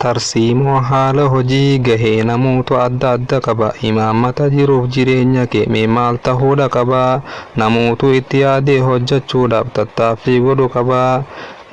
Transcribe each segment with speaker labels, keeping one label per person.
Speaker 1: tarsiimoo haala hojii gahee namoota adda adda qaba. Imaammata jiruuf jireenya kee mee maal ta'uudha qaba? Namootu itti yaadee hojjechuudhaaf tattaaffii godhu qaba.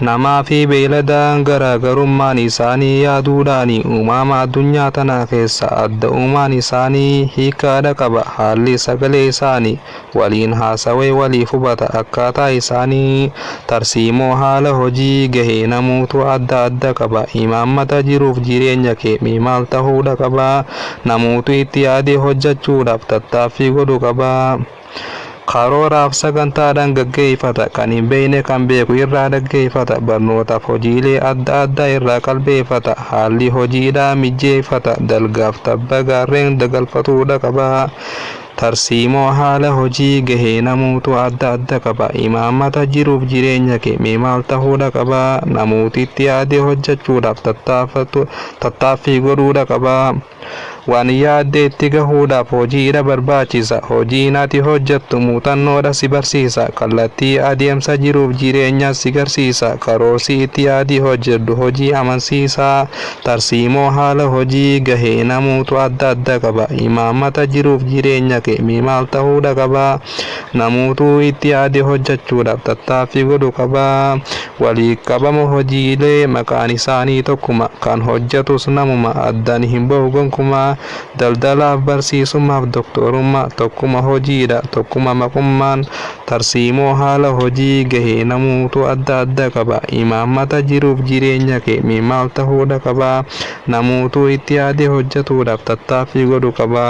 Speaker 1: Namaa fi beeyladaan garaagarummaan isaanii yaaduudhaan uumama addunyaa tanaa keessa adda uumaan isaanii hiikkaadha qaba. Haalli sagalee isaanii waliin haasawee waliif hubata akkaataa isaanii. Tarsiimoo haala hojii gahee namootu adda adda qaba. Imaammata jiruuf jireenya kee mee maal ta'uudha qaba? Namootu itti yaadee hojjechuudhaaf tattaaffii godhu qaba. Karooraaf sagantaadhaan gaggeeffata. Kan hin beekne kan beeku irraa dhaggeeffata. Barnootaaf hojiilee adda addaa irraa qalbeeffata. Haalli hojiidhaa mijeeffata. Dalgaaf tabba gaarreen dagalfatuudha qaba. Tarsiimoo haala hojii gahee namootu adda adda qaba. Imaammata jiruuf jireenya kee mee maal ta'uudha qaba? Namooti itti yaadee hojjechuudhaaf tattaaffii godhuudha qaba. Waan yaadde itti gahuudhaaf hojiidha barbaachisa. Hojiin ati hojjettu muuxannoodha si barsiisa. Kallattii adeemsa jiruuf jireenya si garsiisa. Karoorsi itti yaadii hojjedhu hojii amansiisa. Tarsiimoo haala hojii gahee namootu adda adda qaba. Imaammata jiruuf jireenya kee mee maal ta'uudha qaba? Namootu itti yaadee hojjechuudhaaf tattaaffii godhu qaba. Walii qabama hojiilee maqaan isaanii tokkuma. Kan hojjetus namuma addaan hin bahu gonkumaa. Daldalaaf barsiisummaaf doktorummaa tokkuma hojiidha tokkuma maqummaan. Tarsiimoo haala hojii gahee namootu adda adda qaba. Imaammata jiruuf jireenya kee mee maal ta'uudha qaba? Namootu itti yaadee hojjetuudhaaf tattaaffii godhu qaba.